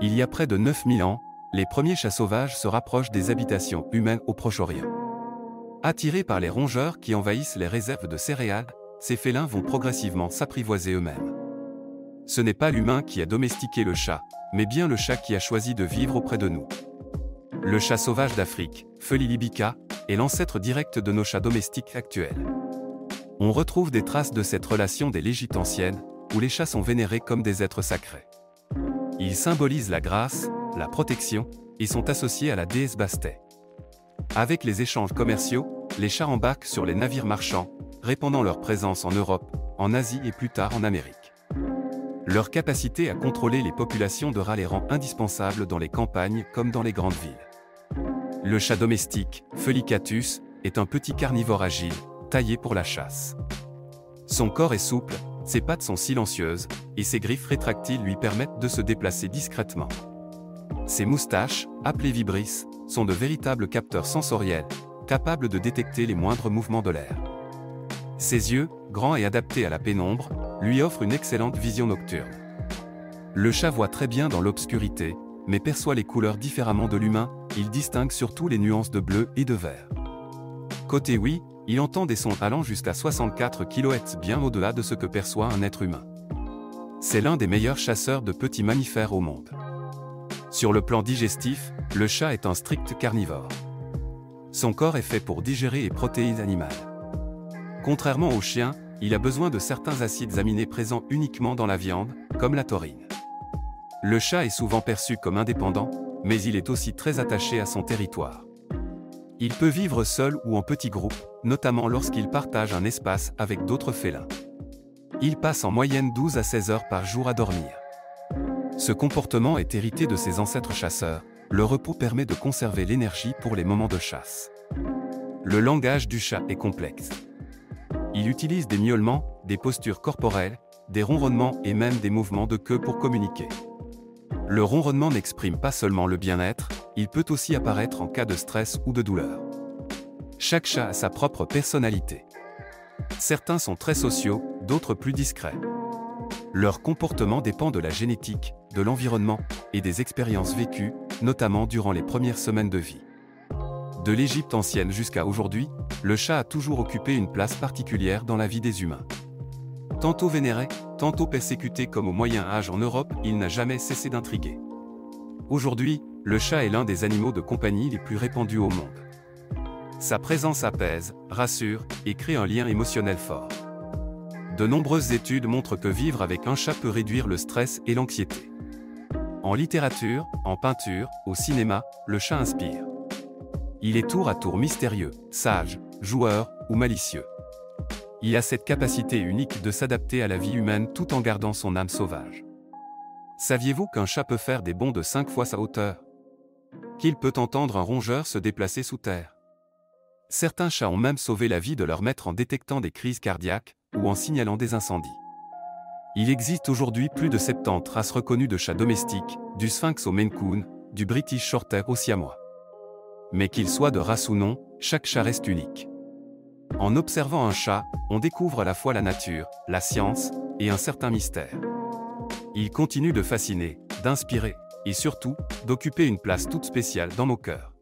Il y a près de 9000 ans, les premiers chats sauvages se rapprochent des habitations humaines au Proche-Orient. Attirés par les rongeurs qui envahissent les réserves de céréales, ces félins vont progressivement s'apprivoiser eux-mêmes. Ce n'est pas l'humain qui a domestiqué le chat, mais bien le chat qui a choisi de vivre auprès de nous. Le chat sauvage d'Afrique, Feli libica, est l'ancêtre direct de nos chats domestiques actuels. On retrouve des traces de cette relation dès l'Égypte ancienne, où les chats sont vénérés comme des êtres sacrés. Ils symbolisent la grâce, la protection, et sont associés à la déesse Bastet. Avec les échanges commerciaux, les chats embarquent sur les navires marchands, répandant leur présence en Europe, en Asie et plus tard en Amérique. Leur capacité à contrôler les populations de rats les rend indispensables dans les campagnes comme dans les grandes villes. Le chat domestique, Felicatus, est un petit carnivore agile, taillé pour la chasse. Son corps est souple, ses pattes sont silencieuses, et ses griffes rétractiles lui permettent de se déplacer discrètement. Ses moustaches, appelées vibrisses, sont de véritables capteurs sensoriels, capables de détecter les moindres mouvements de l'air. Ses yeux, grands et adaptés à la pénombre, lui offrent une excellente vision nocturne. Le chat voit très bien dans l'obscurité, mais perçoit les couleurs différemment de l'humain, il distingue surtout les nuances de bleu et de vert. Côté ouïe, il entend des sons allant jusqu'à 64 kHz, bien au-delà de ce que perçoit un être humain. C'est l'un des meilleurs chasseurs de petits mammifères au monde. Sur le plan digestif, le chat est un strict carnivore. Son corps est fait pour digérer les protéines animales. Contrairement au chien, il a besoin de certains acides aminés présents uniquement dans la viande, comme la taurine. Le chat est souvent perçu comme indépendant, mais il est aussi très attaché à son territoire. Il peut vivre seul ou en petits groupes, notamment lorsqu'il partage un espace avec d'autres félins. Il passe en moyenne 12 à 16 heures par jour à dormir. Ce comportement est hérité de ses ancêtres chasseurs, le repos permet de conserver l'énergie pour les moments de chasse. Le langage du chat est complexe. Il utilise des miaulements, des postures corporelles, des ronronnements et même des mouvements de queue pour communiquer. Le ronronnement n'exprime pas seulement le bien-être, il peut aussi apparaître en cas de stress ou de douleur. Chaque chat a sa propre personnalité. Certains sont très sociaux, d'autres plus discrets. Leur comportement dépend de la génétique, de l'environnement et des expériences vécues, notamment durant les premières semaines de vie. De l'Égypte ancienne jusqu'à aujourd'hui, le chat a toujours occupé une place particulière dans la vie des humains. Tantôt vénéré, tantôt persécuté comme au Moyen Âge en Europe, il n'a jamais cessé d'intriguer. Aujourd'hui, le chat est l'un des animaux de compagnie les plus répandus au monde. Sa présence apaise, rassure et crée un lien émotionnel fort. De nombreuses études montrent que vivre avec un chat peut réduire le stress et l'anxiété. En littérature, en peinture, au cinéma, le chat inspire. Il est tour à tour mystérieux, sage, joueur ou malicieux. Il a cette capacité unique de s'adapter à la vie humaine tout en gardant son âme sauvage. Saviez-vous qu'un chat peut faire des bonds de 5 fois sa hauteur? Qu'il peut entendre un rongeur se déplacer sous terre? Certains chats ont même sauvé la vie de leur maître en détectant des crises cardiaques ou en signalant des incendies. Il existe aujourd'hui plus de 70 races reconnues de chats domestiques, du Sphinx au Maine Coon, du British Shorthair au Siamois. Mais qu'il soit de race ou non, chaque chat reste unique. En observant un chat, on découvre à la fois la nature, la science et un certain mystère. Il continue de fasciner, d'inspirer et surtout, d'occuper une place toute spéciale dans nos cœurs.